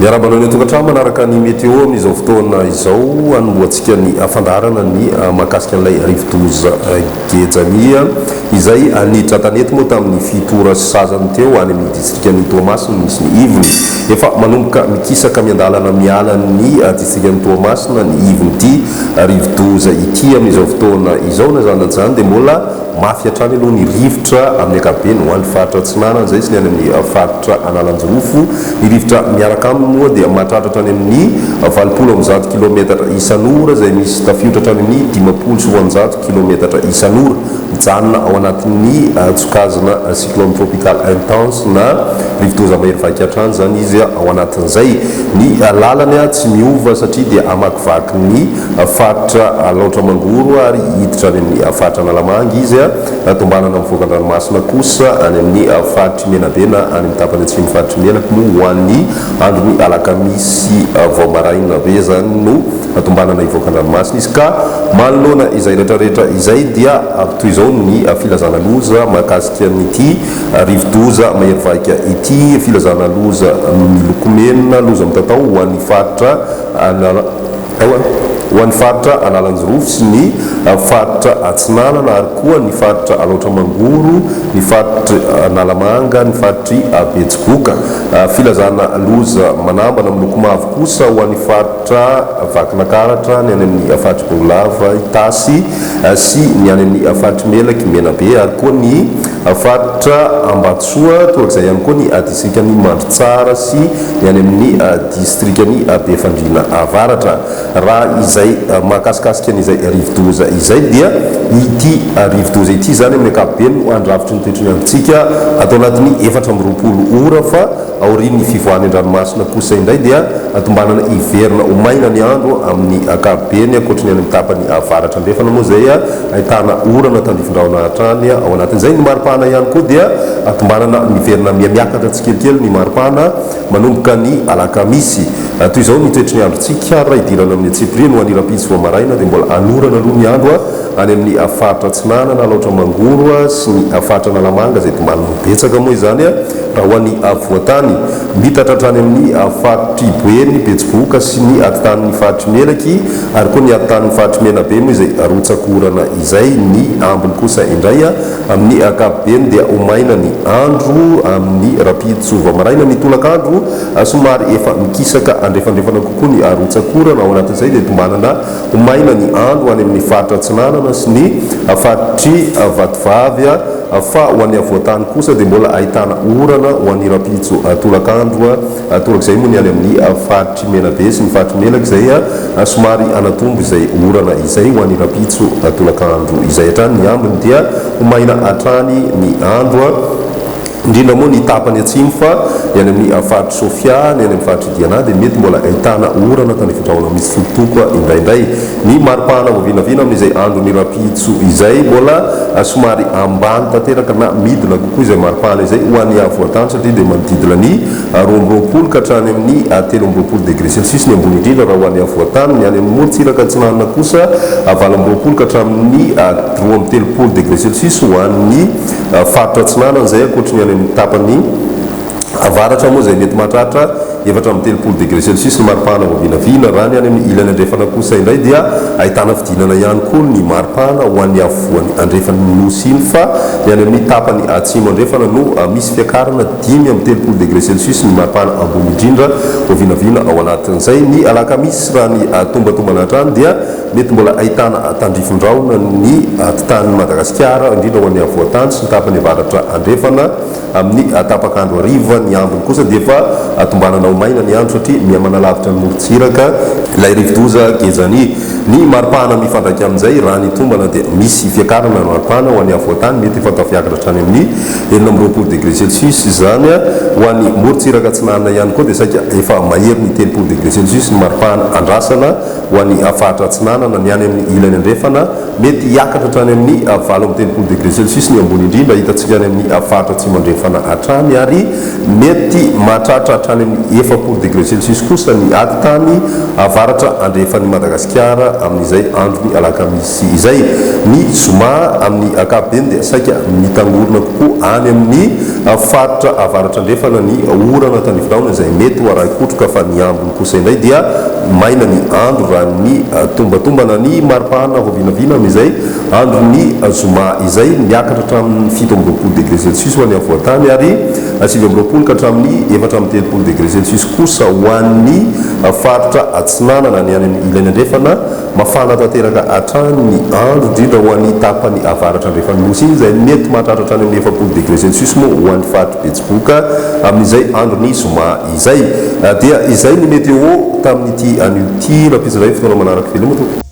miarabanao ny tokantrano manaraka ny météo amin'izao fotoana izao anomboantsika ny afandarana ny mahakasika an'ilay rivodoza gejania izay aniditra tanety moa tamin'ny fitora sazany teo any amin'ny distrika ny Toamasina misy ny ivony efa manomboka mikisaka miandalana miala ny distrika ny Toamasina ny ivony ity rivodoza ity amin'izao fotoana izao na zany zany dia mbola mafy hatrany aloha ny rivotra amin'ny ankapobeny ho an'ny faritra Atsinanana izay sy ny any amin'ny faritra Analanjirofo ny rivotra miaraka aminy moa dia mahatratra hatrany amin'ny 20 kilometatra isan'ora izay misy tafiotra hatrany amin'ny 50 kilometatra isan'ora mijanona ao anatin'ny tsokazina cyclone tropical intense na rivodoza mahery vaika hatrany zany izy ao anatin'izay ny lalany tsy miova satria dia amakivaky ny faritra laotra mangoro ary hiditra any amin'ny faritra Analamanga izy tombanana mivoaka an-dranomasina kosa any amin'ny faritry menabe na any amin'ny tapany atsimo faritry menaka moa ho an'ny andro ny alakamisy vao maraina be zany no tombanana ivoaka an-dranomasina izy ka manoloana izay rehetrarehetra izay dia toy izao ny filazana loza mahakasika nyity rivodoza mahery vaika ity filazana loza miloko mena loza mitatao ho an'ny faritra ho an'ny faritra Analanjirofo sy ny faritra Atsinanana ary koa ny faritra Alaotra Mangoro, ny faritra Analamanga, ny faritry Betsiboka. Filazana loza manambana miloko mavo kosa ho an'ny faritra Vakinakaratra, ny any amin'ny faritry Bongolava, Itasy sy ny any amin'ny faritry Melaky, Menabe ary koa ny faritra Ambatsoa torak'izay ihany koa ny distrikany Mandritsara sy ny any amin'ny distrikany Befandrina Avaratra. Raha izay mahakasikasika an'izay rivodoza izay dia ity rivodoza ity zany amin'ny ankapobeny no andravitry ny toetrany amintsika atao anatin'ny 420 ora fa aorian'ny fivoahany an-dranomasina kosa indray dia tombanana iverina ho maina ny andro amin'ny ankapobeny ankoatrany any amin'ny tapany avaratra andrefana moa zay ahitana orana tandrifondraona hatrany ao anatin'izay ny maripana ihany koa dia tombanana miverina miakatra tsikelikely ny maripana manomboka ny alakamisy toy izao ny toetry ny androntsika raha idirana amin'ny atsipiriny ho anirapitsy vao maraina dia mbola anorana aloha ny andro any amin'ny faritra Atsinanana Alaotra Mangoro sy ny faritra Analamanga izay tombanana betsaka moa izany raha ho an'ny voatany mitatra hatrany amin'ny faritry Boeny, Betsiboka sy ny atitan'ny faritry Melaky ary koa ny atitan'ny faritry Menabe moa izay rotsakorana izay ny ambiny kosa indray amin'ny ankapobeny dia homaina ny andro amin'ny rapitso vao maraina ny tolakandro somary efa mikisaka andrefandrefana kokoa ny rotsakorana ao anatin'izay dia tombanana homaina ny andro any amin'ny faritra Atsinanana sy ny faritry Vatovavy fa ho an'ny avoatany kosa dia mbola ahitana orana ho an'ny rapitso tolakandro torak'izay moa ny any amin'ny faritry Menabe sy ny faritry Melaky izay somary anatombo izay orana izay ho an'ny rapitso tolakandro izay hatrany ny ambiny dia homaina hatrany ny andro indrindra moa ny tapany atsimo fa ny any amin'ny faritry Sofia ny any amin'ny faritry Diana dia mety mbola ahitana orana tandrifondraona misy folotoko indraindray ny maripana voavinavina amin'izay andro ny rapitso izay mbola somary ambany tanteraka na midina kokoa izay maripana izay ho an'ny avoatany satria dia manodidina ny 20 ka hatrany amin'ny 13 degré celsius ny ambony indrindra raha ho an'ny avoatany ny any amin'ny morontsiraka Atsinanana kosa 20 ka hatramin'ny 13 degré celsius ho an'ny faritra Atsinanana izay ankoatrany any amin'ny tapany avaratra moa izay mety mahatratra 13 degré celsius ny maripana voavinavina raha ny any amin'ny ilany andrefana kosa indray dia ahitana fidinana ihany koa ny maripana ho an'ny avoany andrefany nosy iny fa ny any amin'ny tapany atsimo andrefana no misy fiakarana 5 degré celsius ny maripana ambony indrindra voavinavina ao anatin'izay ny alakamisy raha ny tombatombana hatrany dia mety mbola ahitana tandrifondraona ny titany Madagascar indrindra ho an'ny avoatany sy ny tapany avaratra andrefana amin'ny tapakandro ariva ny ambiny kosa dia efa tombanana maina ny andro satria mihamana lavitra ny morontsiraka ilay rivodoza gejania ny maripana mifandraiky amin'izay raha ny tombana dia misy fiakarana ny maripana ho an'ny avoatany mety efa tafiakatra hatrany amin'ny 20 degré celsius izany ho an'ny morontsiraka Atsinanana ihany koa dia saika efa mahery ny 30 degré celsius ny maripana andrasana ho an'ny faritra Atsinanana ny any amin'ny ilany andrefana mety hiakatra hatrany amin'ny 20 degré celsius ny ambony indrindra hitantsika any amin'ny faritra atsimo andrefana hatrany ary mety mahatratra hatrany amin'ny efapolo degré celsius kosa ny atitany avaratra andrefany Madagascar amin'izay androny alakamisy izay. Ny zoma amin'ny ankapobeny dia saika mitangorona kokoa any amin'ny faritra avaratra andrefana ny orana tanifinahona izay mety ho araikotroka fa ny ambony kosa indray dia maina ny andro raha ny tombatombana ny maripahana voavinavina amin'izay andro ny zoma izay miakatra hatramin'ny 7 degré celsius ho any avoatany ary 7 ka hatramin'ny 4 degré celsius kosa ho an'ny faritra atsinanana ny any ilainy andrefana mafana tanteraka hatrany ny andro indrindra ho an'ny tapany avaratra andrefany nosy iny izay mety mahatratra hatrany amin'ny 7 degré celsius moa ho an'ny faritra betsiboka amin'izay andro ny zoma izay. Dia izay ny météo tamin'ity an'ity rapizaray fotoana manaraka veloma tompoko.